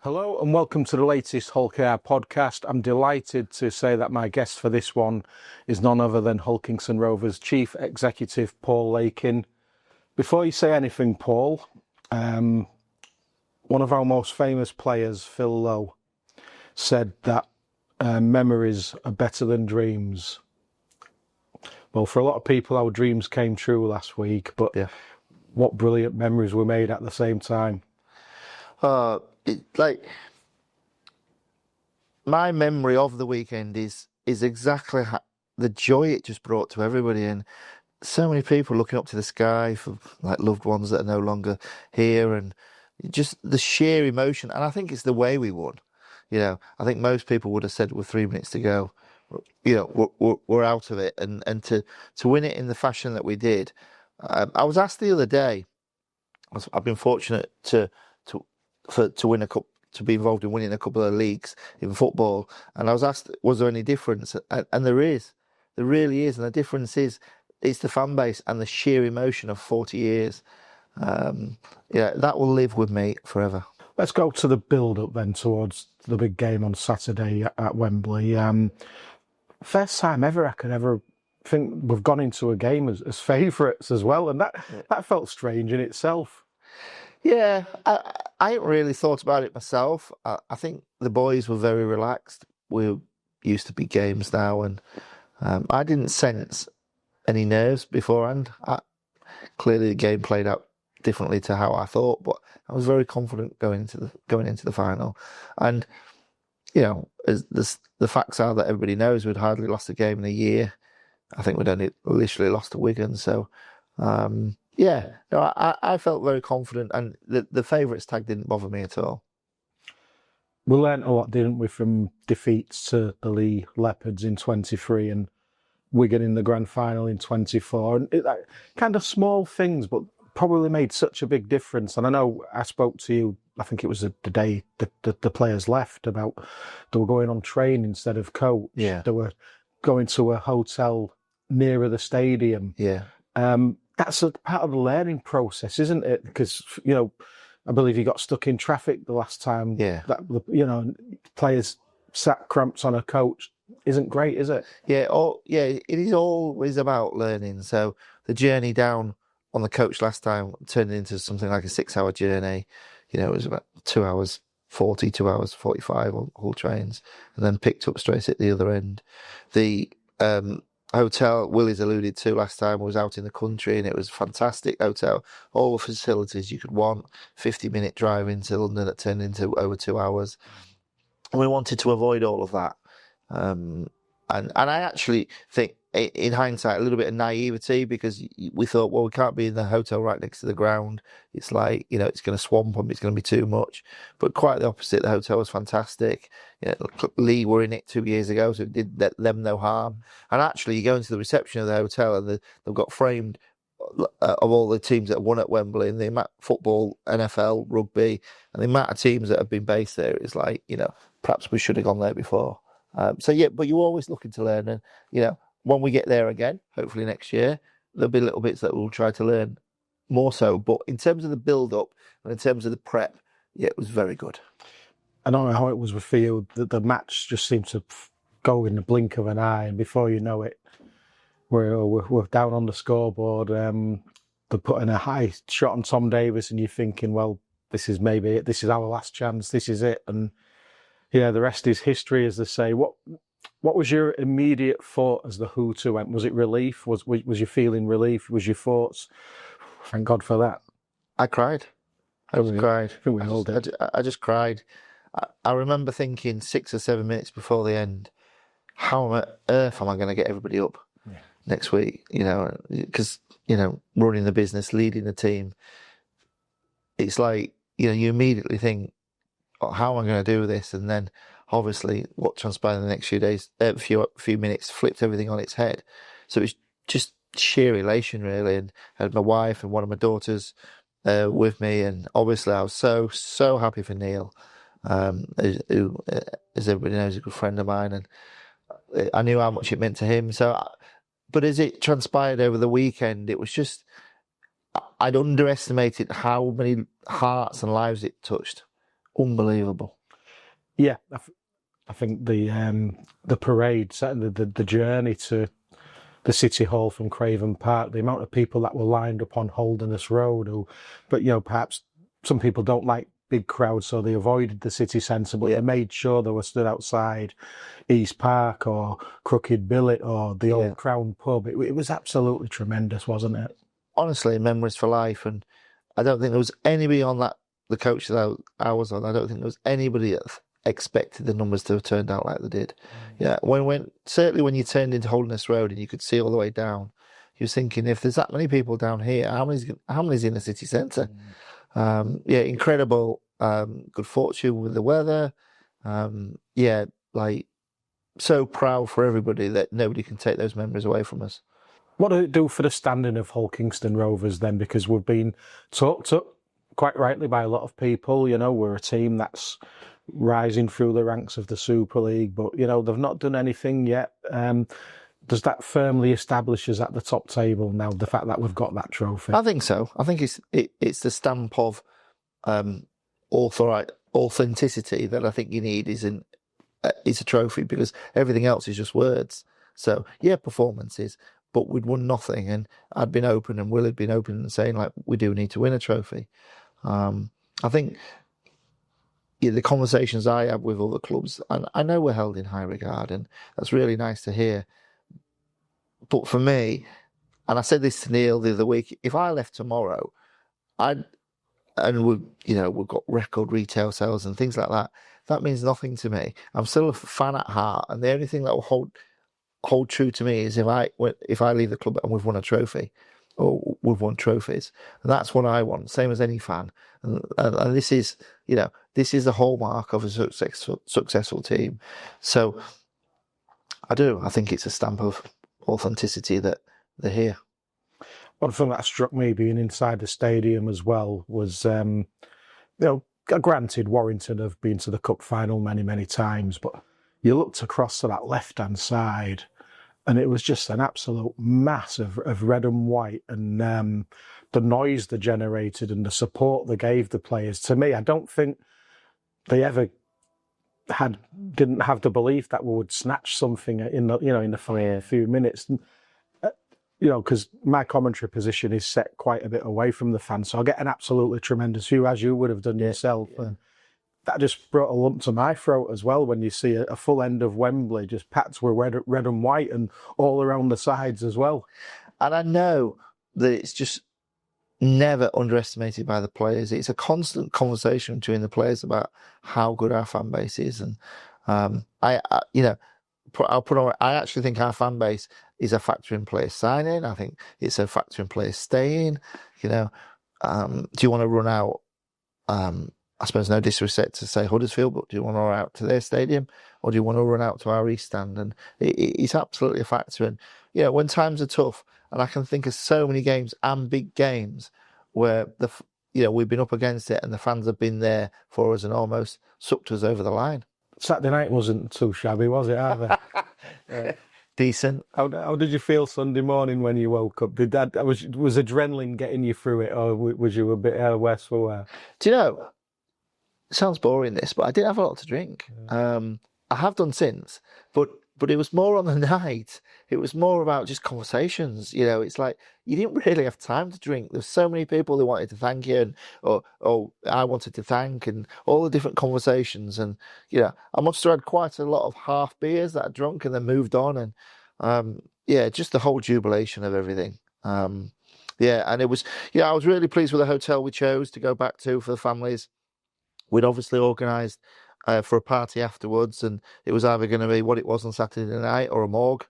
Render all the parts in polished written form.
Hello and welcome to the latest Hull KR podcast. I'm delighted to say that my guest for this one is none other than Hull Kingston Rovers Chief Executive Paul Lakin. Before you say anything, Paul, one of our most famous players, Phil Lowe, said that memories are better than dreams. Well, for a lot of people, our dreams came true last week, but what brilliant memories were made at the same time. My memory of the weekend is exactly the joy it just brought to everybody, and so many people looking up to the sky for like loved ones that are no longer here, and just the sheer emotion. And I think it's the way we won. You know, I think most people would have said with 3 minutes to go, you know, we're out of it, and to win it in the fashion that we did. I was asked the other day. I've been fortunate to win a cup, to be involved in winning a couple of leagues in football, and I was asked, was there any difference? And there really is, and the difference is it's the fan base and the sheer emotion of 40 years. That will live with me forever. Let's go to the build-up then towards the big game on Saturday at Wembley. First time ever I could ever think we've gone into a game as favourites as well, and that felt strange in itself. Yeah, I hadn't really thought about it myself. I think the boys were very relaxed. We're used to big games now, and I didn't sense any nerves beforehand. Clearly, the game played out differently to how I thought, but I was very confident going into the final. And you know, as the facts are that everybody knows, we'd hardly lost a game in a year. I think we'd only literally lost to Wigan, so. I felt very confident, and the favourites tag didn't bother me at all. We learnt a lot, didn't we, from defeats to the Lee Leopards in 23 and Wigan in the grand final in 24. And kind of small things, but probably made such a big difference. And I know I spoke to you, I think it was the day the players left, about they were going on train instead of coach. Yeah. They were going to a hotel nearer the stadium. Yeah. That's a part of the learning process, isn't it? Because, you know, I believe you got stuck in traffic the last time. Yeah. That, you know, players sat cramped on a coach isn't great, is it? Yeah. It is always about learning. So the journey down on the coach last time turned into something like a 6-hour journey. You know, it was about 2 hours 40, 2 hours 45 on Hull trains, and then picked up straight at the other end. The hotel Willie's alluded to last time was out in the country, and it was a fantastic hotel. All the facilities you could want. 50-minute drive into London that turned into over 2 hours. And we wanted to avoid all of that. And I actually think, in hindsight, a little bit of naivety, because we thought, well, we can't be in the hotel right next to the ground. It's like, you know, it's going to swamp them. It's going to be too much. But quite the opposite. The hotel was fantastic. You know, Lee were in it 2 years ago, so it did them no harm. And actually, you go into the reception of the hotel, and they've got framed of all the teams that have won at Wembley, and the amount of football, NFL, rugby, and the amount of teams that have been based there. It's like, you know, perhaps we should have gone there before. But you're always looking to learn, and, you know, when we get there again, hopefully next year, there'll be little bits that we'll try to learn more so. But in terms of the build-up and in terms of the prep, it was very good. I don't know how it was for you. The match just seemed to go in the blink of an eye, and before you know it, we're down on the scoreboard. They're putting a high shot on Tom Davis, and you're thinking, well, this is maybe it. This is our last chance. This is it. And yeah, the rest is history, as they say. What was your immediate thought as the Hutu went? Was it relief? Was you feeling relief? Was your thoughts? Thank God for that. I cried. I cried. I think we all did. I just cried. I remember thinking 6 or 7 minutes before the end, how on earth am I going to get everybody up next week? You know, because, you know, running the business, leading the team, it's like, you know, you immediately think, oh, how am I going to do this? And then, obviously, what transpired in the next few days, few minutes, flipped everything on its head. So it was just sheer elation, really. And I had my wife and one of my daughters with me, and obviously I was so happy for Neil, who, as everybody knows, is a good friend of mine, and I knew how much it meant to him. But as it transpired over the weekend, it was just, I'd underestimated how many hearts and lives it touched. Unbelievable. Yeah, I think the parade, certainly the journey to the City Hall from Craven Park, the amount of people that were lined up on Holderness Road, but perhaps some people don't like big crowds, so they avoided the city centre, but they made sure they were stood outside East Park or Crooked Billet or the old Crown Pub. It was absolutely tremendous, wasn't it? Honestly, memories for life. And I don't think there was anybody on the coach that I was on, I don't think there was anybody that expected the numbers to have turned out like they did. Yeah, certainly when you turned into Holderness Road and you could see all the way down, you was thinking, if there's that many people down here, how many's in the city centre? Incredible. Good fortune with the weather. So proud for everybody that nobody can take those memories away from us. What did it do for the standing of Hull Kingston Rovers then? Because we've been talked up quite rightly by a lot of people. We're a team that's rising through the ranks of the Super League, but they've not done anything yet. Does that firmly establish us at the top table now, the fact that we've got that trophy? I think so. I think it's the stamp of authenticity that I think you need is a trophy, because everything else is just words. So performances, but we'd won nothing, and I'd been open and Will had been open and saying, like, we do need to win a trophy. I think the conversations I have with other clubs, and I know we're held in high regard, and that's really nice to hear. But for me, and I said this to Neil the other week, if I left tomorrow, we've got record retail sales and things like that, that means nothing to me. I'm still a fan at heart, and the only thing that will hold true to me is if I leave the club and we've won a trophy, or we've won trophies, and that's what I want, same as any fan. And this is the hallmark of a successful team. So I think it's a stamp of authenticity that they're here. One thing that struck me being inside the stadium as well was, granted, Warrington have been to the cup final many, many times, but you looked across to that left-hand side and it was just an absolute mass of red and white, and the noise they generated and the support they gave the players. To me, I don't think they ever didn't have the belief that we would snatch something in the few minutes. Because my commentary position is set quite a bit away from the fans, so I get an absolutely tremendous view, as you would have done yourself. And that just brought a lump to my throat as well when you see a full end of Wembley just packed with red and white and all around the sides as well. And I know that it's just never underestimated by the players. It's a constant conversation between the players about how good our fan base is. And I actually think our fan base is a factor in players signing. I think it's a factor in players staying. Do you want to run out? I suppose no disrespect to say Huddersfield, but do you want to run out to their stadium, or do you want to run out to our East Stand? And it's absolutely a factor. And when times are tough, and I can think of so many games and big games where we've been up against it, and the fans have been there for us and almost sucked us over the line. Saturday night wasn't too shabby, was it, either? Decent. How did you feel Sunday morning when you woke up? Was adrenaline getting you through it, or was you a bit worse for wear? Do you know? It sounds boring, this, but I didn't have a lot to drink. I have done since, but it was more on the night. It was more about just conversations. It's like you didn't really have time to drink. There's so many people who wanted to thank you, and or I wanted to thank, and all the different conversations. And I must have had quite a lot of half beers that I drunk and then moved on, and just the whole jubilation of everything. And it was I was really pleased with the hotel we chose to go back to for the families. We'd obviously organised for a party afterwards, and it was either going to be what it was on Saturday night or a morgue.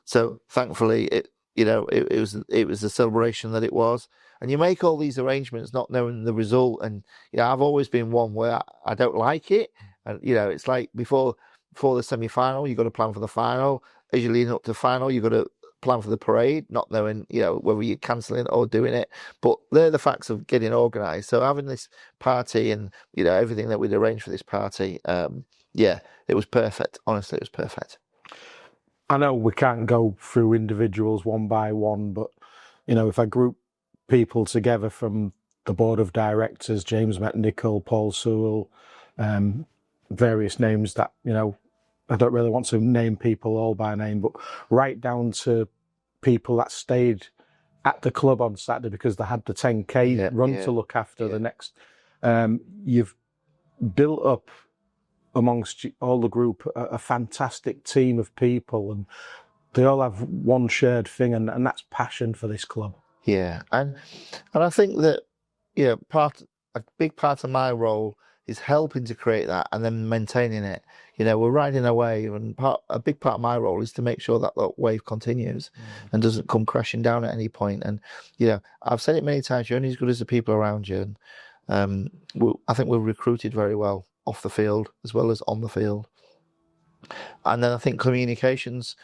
So thankfully, it was the celebration that it was. And you make all these arrangements not knowing the result. And I've always been one where I don't like it. And it's like before the semi-final, you've got to plan for the final. As you lead up to the final, you've got to plan for the parade, not knowing whether you're cancelling or doing it. But they're the facts of getting organised. So having this party and everything that we'd arranged for this party, it was perfect. Honestly, it was perfect. I know we can't go through individuals one by one, but if I group people together from the board of directors, James McNichol, Paul Sewell, various names that, you know, I don't really want to name people all by name, but right down to people that stayed at the club on Saturday because they had the 10K run to look after the next. You've built up amongst all the group a fantastic team of people, and they all have one shared thing, and that's passion for this club. Yeah, and I think that, you know, a big part of my role is helping to create that and then maintaining it. You know, we're riding a wave, and a big part of my role is to make sure that that wave continues and doesn't come crashing down at any point. And, you know, I've said it many times, you're only as good as the people around you. And I think we're recruited very well off the field as well as on the field. And then I think communication's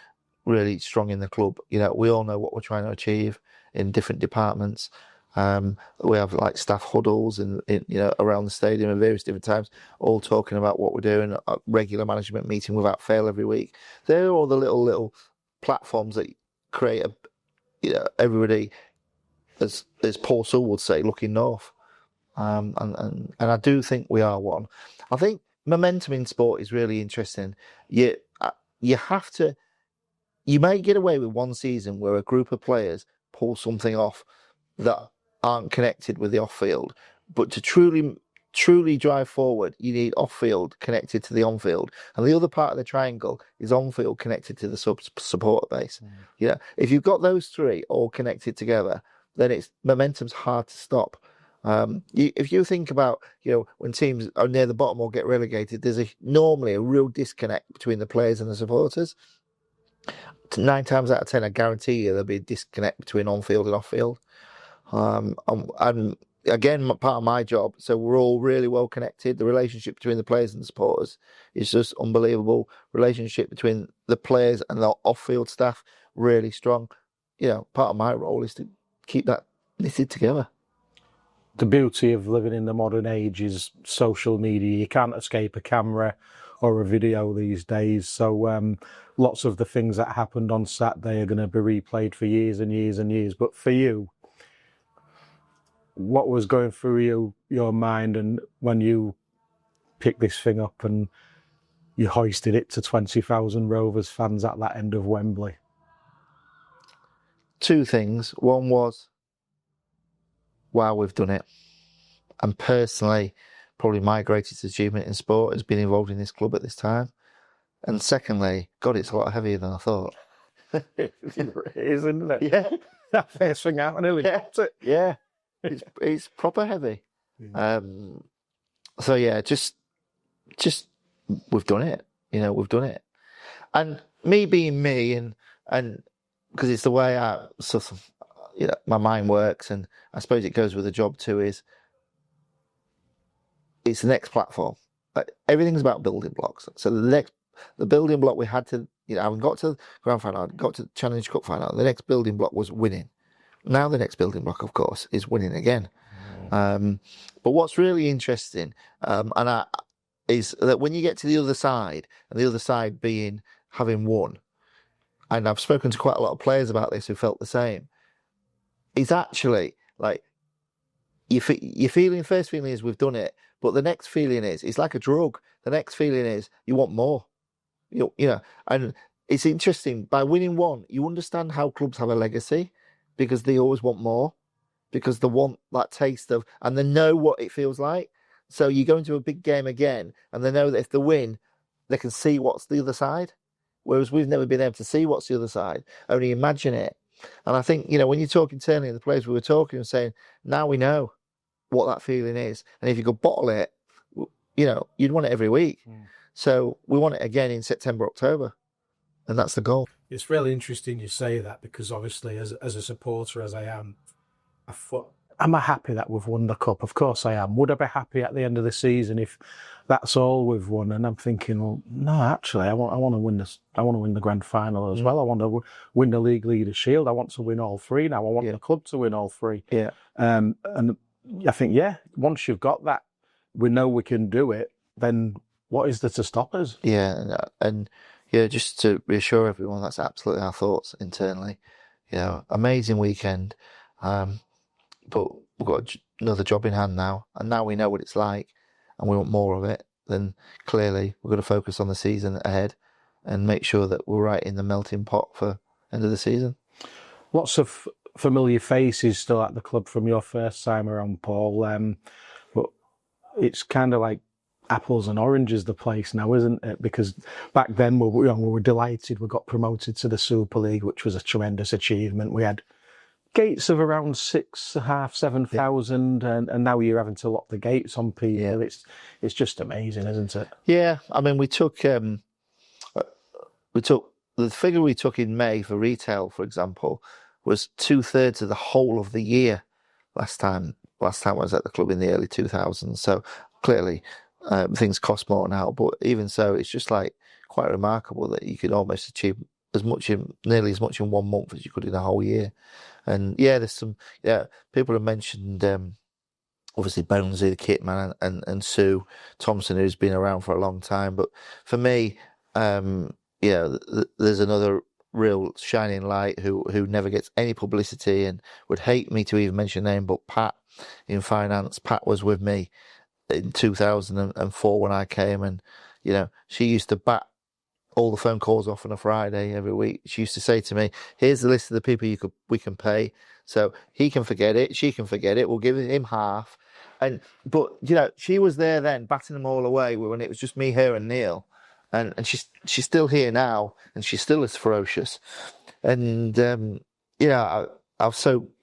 really strong in the club. You know, we all know what we're trying to achieve in different departments. We have like staff huddles in you know, around the stadium at various different times, all talking about what we're doing. A regular management meeting without fail every week. They're all the little platforms that create you know, everybody, as Paul Sewell would say, looking north. And I do think we are one. I think momentum in sport is really interesting. You have to. You may get away with one season where a group of players pull something off that aren't connected with the off-field, but to truly drive forward, you need off-field connected to the on-field, and the other part of the triangle is on-field connected to the supporter base. Yeah, if you've got those three all connected together, then momentum's hard to stop. If you think about, you know, when teams are near the bottom or get relegated, there's normally a real disconnect between the players and the supporters. 9 times out of 10, I guarantee you there'll be a disconnect between on-field and off-field. And again, part of my job, so we're all really well connected. The relationship between the players and the supporters is just unbelievable. Relationship between the players and the off-field staff, really strong. You know, part of my role is to keep that knitted together. The beauty of living in the modern age is social media. You can't escape a camera or a video these days. So lots of the things that happened on Saturday are going to be replayed for years and years and years. But for you, what was going through your mind, and when you picked this thing up and you hoisted it to 20,000 Rovers fans at that end of Wembley? 2 things. One was, wow, we've done it. And personally, probably my greatest achievement in sport has been involved in this club at this time. And secondly, God, it's a lot heavier than I thought. It is, isn't it? Yeah. That first thing out, I nearly dropped it. Yeah. It's proper heavy. Yeah. So yeah, just we've done it. You know, we've done it. And me being me, and because it's the way I sort of, you know, my mind works, and I suppose it goes with the job too, is it's the next platform. Like, everything's about building blocks. So the building block we had to, you know, I got to the grand final, got to the Challenge Cup final. The next building block was winning. Now the next building block, of course, is winning again. But what's really interesting, is that when you get to the other side, and the other side being having won, and I've spoken to quite a lot of players about this who felt the same, it's actually like first feeling is we've done it, but the next feeling is it's like a drug. The next feeling is you want more. You know, and it's interesting. By winning one, you understand how clubs have a legacy, because they always want more, because they want that taste of, and they know what it feels like. So you go into a big game again, and they know that if they win, they can see what's the other side. Whereas we've never been able to see what's the other side, only imagine it. And I think, you know, when you talk internally, the players we were talking and saying, now we know what that feeling is. And if you could bottle it, you know, you'd want it every week. So we want it again in September, October. And that's the goal. It's really interesting you say that, because obviously as a supporter as I am, am I happy that we've won the cup? Of course I am. Would I be happy at the end of the season if that's all we've won? And I'm thinking, well, no, actually, I want to win this. I want to win the grand final as well. I want to win the League Leaders' Shield. I want to win all 3 now. I want the club to win all 3. Yeah. And I think, once you've got that, we know we can do it. Then what is there to stop us? Yeah, and just to reassure everyone, that's absolutely our thoughts internally. You know, amazing weekend. But we've got another job in hand now, and now we know what it's like, and we want more of it. Then clearly we're going to focus on the season ahead and make sure that we're right in the melting pot for end of the season. Lots of familiar faces still at the club from your first time around, Paul. But it's kind of like apples and oranges, the place now, isn't it? Because back then we were delighted we got promoted to the Super League, which was a tremendous achievement. We had gates of around 6,500, 7,000, and now you're having to lock the gates on people. Yeah. It's just amazing, isn't it? Yeah, I mean, we took the figure we took in May for retail, for example, was 2/3 of the whole of the year last time I was at the club in the early 2000s. So clearly things cost more now, but even so, it's just like quite remarkable that you could almost achieve nearly as much in 1 month as you could in a whole year. And there's people have mentioned obviously Bonesy, the kit man, and Sue Thompson, who's been around for a long time. But for me, there's another real shining light who never gets any publicity and would hate me to even mention her name, but Pat in finance. Pat was with me in 2004 when I came, and she used to bat all the phone calls off on a Friday every week. She used to say to me, "Here's the list of the people we can pay, so he can forget it, she can forget it. We'll give him half." But she was there then, batting them all away when it was just me, her, and Neil. And she's still here now, and she's still as ferocious. And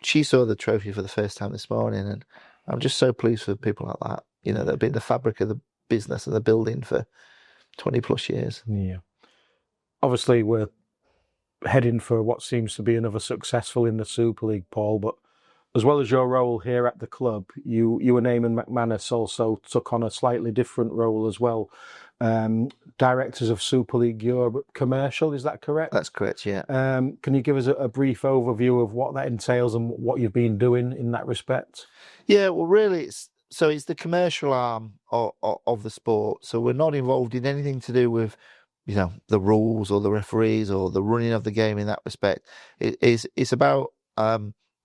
she saw the trophy for the first time this morning, and I'm just so pleased for people like that. That have been the fabric of the business and the building for 20 plus years. Yeah. Obviously, we're heading for what seems to be another successful in the Super League, Paul. But as well as your role here at the club, you and Eamon McManus also took on a slightly different role as well. Directors of Super League Europe Commercial, is that correct? That's correct, yeah. Can you give us a brief overview of what that entails and what you've been doing in that respect? Yeah, well, really, it's the commercial arm of the sport. So we're not involved in anything to do with, the rules or the referees or the running of the game in that respect. It's about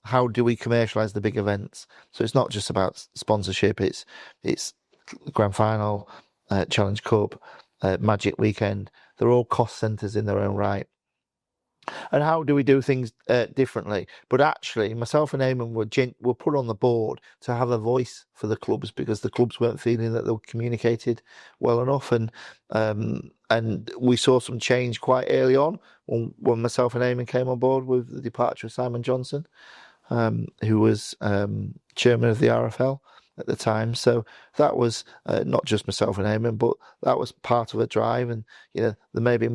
how do we commercialise the big events. So it's not just about sponsorship. It's Grand Final, Challenge Cup, Magic Weekend. They're all cost centres in their own right. And how do we do things differently? But actually, myself and Eamon were put on the board to have a voice for the clubs because the clubs weren't feeling that they were communicated well enough. And we saw some change quite early on when myself and Eamon came on board with the departure of Simon Johnson, who was chairman of the RFL at the time. So that was not just myself and Eamon, but that was part of a drive. And there may be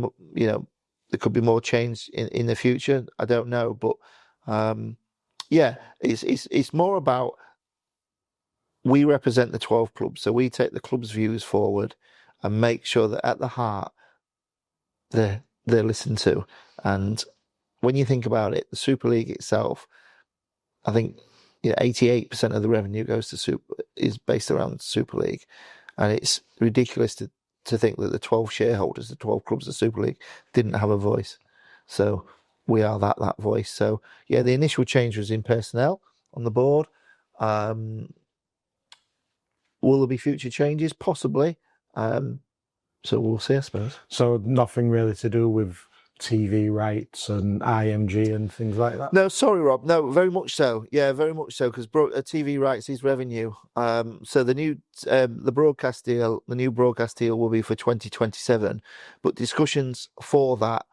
there could be more change in the future. I don't know, but it's more about we represent the 12 clubs, so we take the club's views forward and make sure that at the heart they're listened to. And when you think about it, the Super League itself, I think 88% of the revenue is based around Super League, and it's ridiculous to think that the 12 shareholders, the 12 clubs of Super League, didn't have a voice. So we are that voice. So the initial change was in personnel on the board. Will there be future changes? Possibly. So we'll see, I suppose. So nothing really to do with TV rights and IMG and things like that? No, sorry, Rob. No, very much so. Yeah, very much so, because TV rights is revenue. So the new broadcast deal, the new broadcast deal will be for 2027, but discussions for that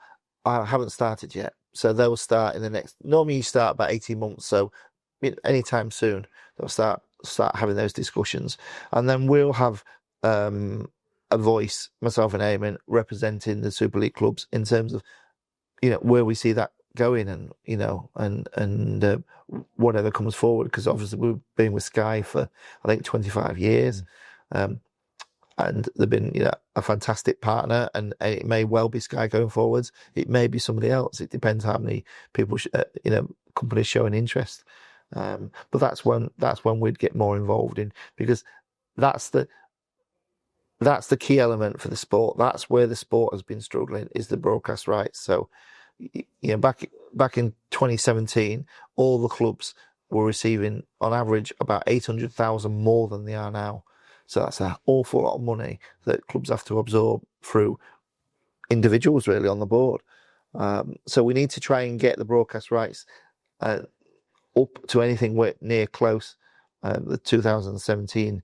haven't started yet. So they'll start in the next. Normally, you start about 18 months. So anytime soon, they'll start having those discussions, and then we'll have a voice, myself and Eamon, representing the Super League clubs in terms of where we see that going, and whatever comes forward, because obviously we've been with Sky for I think 25 years, and they've been a fantastic partner, and it may well be Sky going forwards. It may be somebody else. It depends how many people companies showing interest, but that's when we'd get more involved in, because that's the key element for the sport. That's where the sport has been struggling, is the broadcast rights. So, back in 2017, all the clubs were receiving on average about 800,000 more than they are now. So that's an awful lot of money that clubs have to absorb through individuals really on the board. So we need to try and get the broadcast rights up to anything near close. The 2017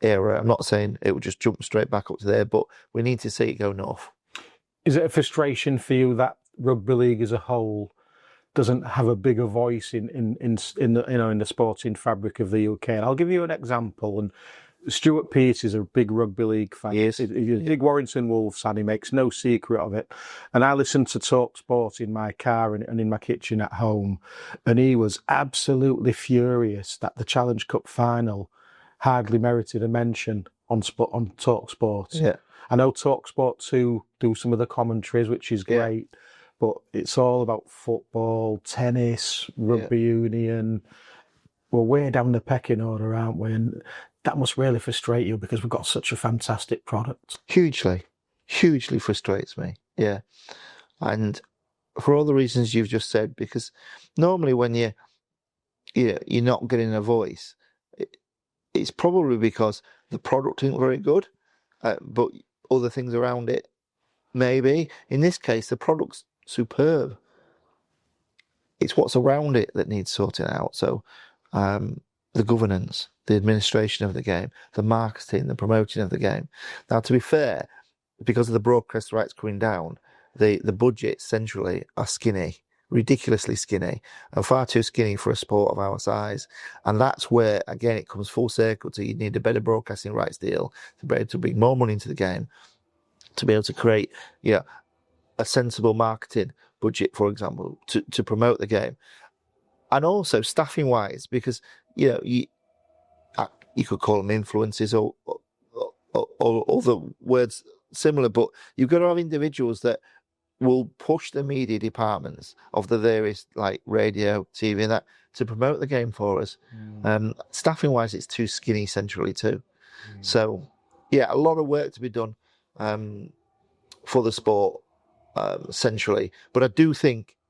era. I'm not saying it would just jump straight back up to there, but we need to see it go north. Is it a frustration for you that rugby league as a whole doesn't have a bigger voice in the sporting fabric of the UK? And I'll give you an example. And Stuart Pearce is a big rugby league fan. Yes. He's a big Warrington Wolves fan. He makes no secret of it. And I listened to Talk Sport in my car and in my kitchen at home. And he was absolutely furious that the Challenge Cup final hardly merited a mention on Talk Sport. Yeah. I know Talk Sport 2 do some of the commentaries, which is great. Yeah. But it's all about football, tennis, rugby union. We're way down the pecking order, aren't we? And that must really frustrate you because we've got such a fantastic product. Hugely frustrates me. Yeah. And for all the reasons you've just said, because normally when you're not getting a voice, it's probably because the product isn't very good, but other things around it, maybe. In this case, the product's superb. It's what's around it that needs sorting out. So the governance, the administration of the game, the marketing, the promoting of the game. Now, to be fair, because of the broadcast rights coming down, the budgets centrally are skinny, ridiculously skinny, and far too skinny for a sport of our size. And that's where, again, it comes full circle to you need a better broadcasting rights deal to be able to bring more money into the game, to be able to create a sensible marketing budget, for example, to promote the game. And also staffing wise, because you could call them influences or other words similar, but you've got to have individuals that will push the media departments of the various like radio, TV, and that to promote the game for us. Staffing wise, it's too skinny centrally too. So a lot of work to be done for the sport centrally. But I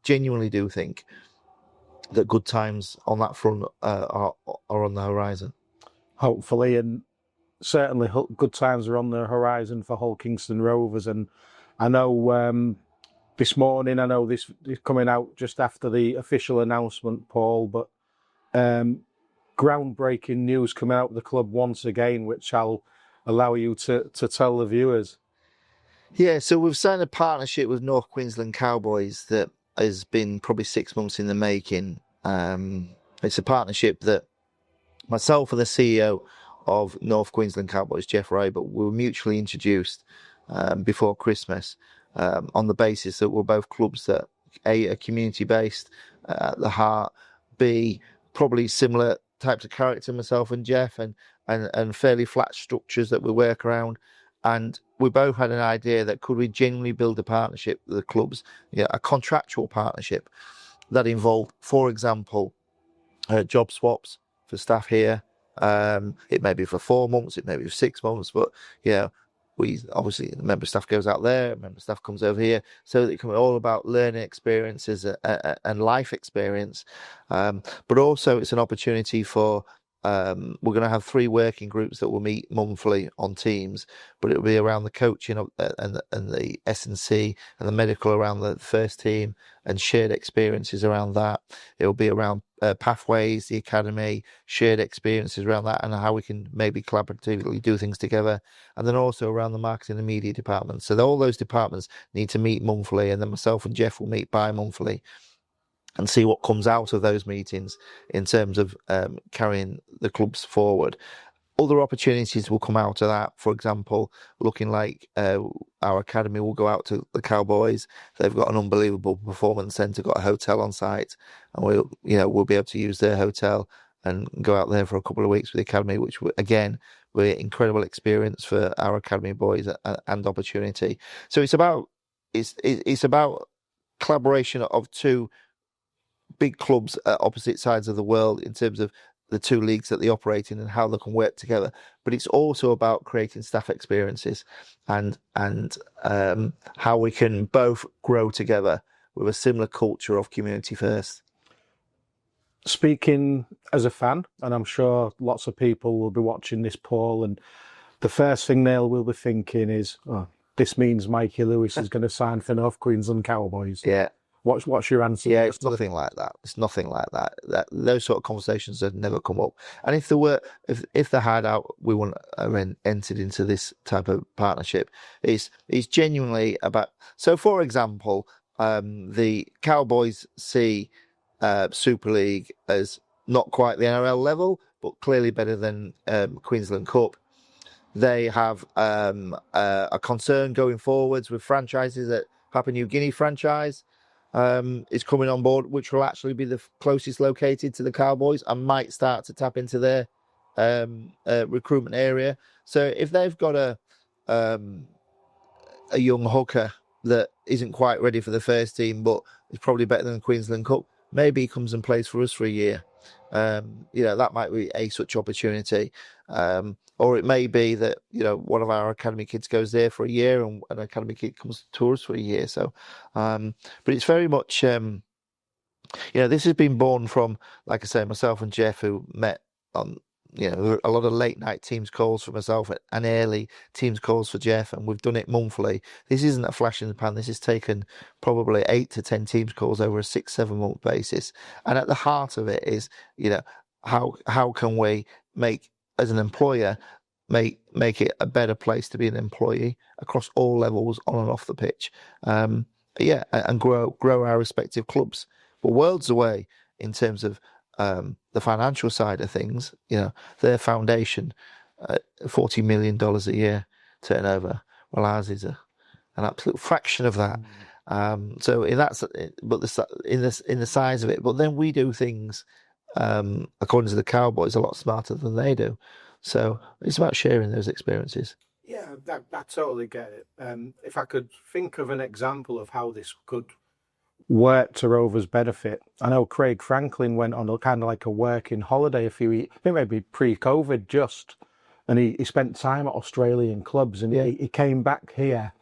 genuinely do think that good times on that front are on the horizon. Hopefully, and certainly good times are on the horizon for Hull Kingston Rovers. And I know this morning, this is coming out just after the official announcement, Paul, but groundbreaking news coming out of the club once again, which I'll allow you to tell the viewers. Yeah, so we've signed a partnership with North Queensland Cowboys that has been probably 6 months in the making. It's a partnership that myself and the CEO of North Queensland Cowboys, Jeff Ryber, were mutually introduced before Christmas on the basis that we're both clubs that A, are community-based at the heart, B, probably similar types of character, myself and Jeff, and fairly flat structures that we work around. And we both had an idea that could we genuinely build a partnership with the clubs, a contractual partnership that involved, for example, job swaps for staff here. It may be for 4 months, it may be for 6 months, but we obviously, the member staff goes out there, member staff comes over here, so it can be all about learning experiences and life experience. But also it's an opportunity for we're going to have 3 working groups that will meet monthly on Teams, but it'll be around the coaching and the S&C and the medical around the first team and shared experiences around that. It'll be around pathways, the academy, shared experiences around that and how we can maybe collaboratively do things together. And then also around the marketing and media department. So all those departments need to meet monthly, and then myself and Jeff will meet bi-monthly and see what comes out of those meetings in terms of carrying the clubs forward. Other opportunities will come out of that. For example, looking like our academy will go out to the Cowboys. They've got an unbelievable performance centre, got a hotel on site, and we'll be able to use their hotel and go out there for a couple of weeks with the academy, which again, will be incredible experience for our academy boys and opportunity. So it's about collaboration of 2 big clubs at opposite sides of the world in terms of the 2 leagues that they operate in and how they can work together. But it's also about creating staff experiences and how we can both grow together with a similar culture of community first. Speaking as a fan, and I'm sure lots of people will be watching this poll, and the first thing they will be thinking is, oh, this means Mikey Lewis is going to sign for North Queensland Cowboys. Yeah. What's your answer? Yeah, it's nothing like that. It's nothing like that. Those sort of conversations had never come up. And if there were, if they had we wouldn't have entered into this type of partnership. It's genuinely about. So, for example, the Cowboys see Super League as not quite the NRL level, but clearly better than Queensland Cup. They have a concern going forwards with franchises at Papua New Guinea franchise. Is coming on board, which will actually be the closest located to the Cowboys and might start to tap into their recruitment area. So if they've got a young hooker that isn't quite ready for the first team, but is probably better than the Queensland Cup, maybe he comes and plays for us for a year. That might be a such opportunity. Or it may be that, one of our academy kids goes there for a year and an academy kid comes to us for a year. So, but it's very much, this has been born from, like I say, myself and Jeff, who met on, a lot of late night Teams calls for myself and early Teams calls for Jeff, and we've done it monthly. This isn't a flash in the pan. This has taken probably 8 to 10 Teams calls over a 6-7 month basis. And at the heart of it is, how can we make, as an employer, make it a better place to be an employee across all levels, on and off the pitch. And grow our respective clubs. But worlds away in terms of the financial side of things, their foundation, $40 million a year turnover. Well, ours is an absolute fraction of that. So in that, but in the size of it. But then we do things, according to the Cowboys, a lot smarter than they do. So it's about sharing those experiences. Yeah, I totally get it. If I could think of an example of how this could work to Rovers' benefit, I know Craig Franklin went on a kind of like a working holiday a few weeks, I think maybe pre-COVID and he spent time at Australian clubs, and he came back here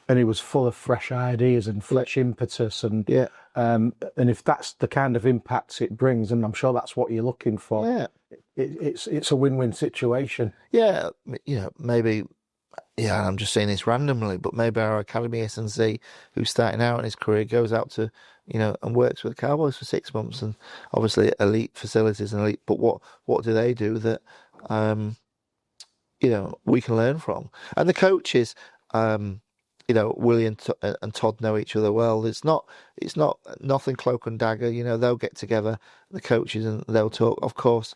and he was full of fresh ideas and fresh impetus, and if that's the kind of impacts it brings, and I'm sure that's what you're looking for, it's a win-win situation. Yeah, maybe. Yeah, I'm just saying this randomly, but maybe our academy S&C, who's starting out in his career, goes out to, and works with the Cowboys for 6 months, and obviously elite facilities and elite. But what do they do that, we can learn from? And the coaches, Willie and Todd know each other well. It's not nothing cloak and dagger. They'll get together, the coaches, and they'll talk. Of course,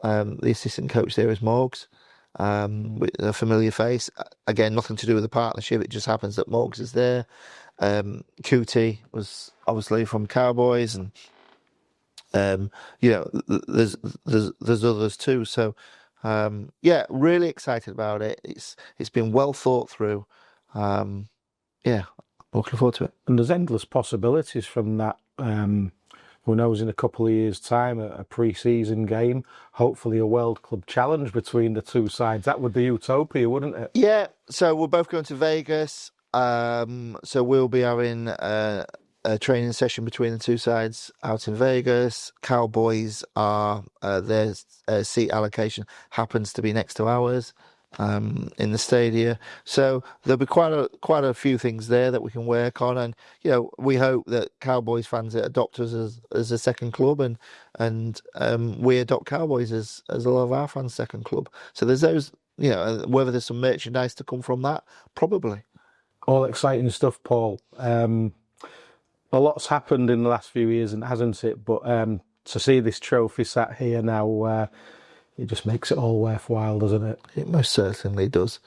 the assistant coach there is Morgs. With a familiar face. Again, nothing to do with the partnership. It just happens that Morgs is there. Cootie was obviously from Cowboys, and there's others too. So really excited about it. It's been well thought through. Looking forward to it. And there's endless possibilities from that. Who knows, in a couple of years' time, a pre-season game, hopefully a World Club Challenge between the two sides. That would be utopia, wouldn't it? Yeah, so we're both going to Vegas. So we'll be having a training session between the two sides out in Vegas. Cowboys are, their seat allocation happens to be next to ours. In the stadia, so there'll be quite a few things there that we can work on, and we hope that Cowboys fans adopt us as a second club, and we adopt Cowboys as a lot of our fans' second club. So there's those, whether there's some merchandise to come from that, probably. All exciting stuff, Paul. A lot's happened in the last few years, and hasn't it? But to see this trophy sat here now. It just makes it all worthwhile, doesn't it? It most certainly does.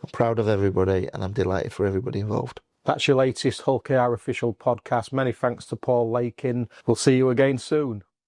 I'm proud of everybody, and I'm delighted for everybody involved. That's your latest Hull KR official podcast. Many thanks to Paul Lakin. We'll see you again soon.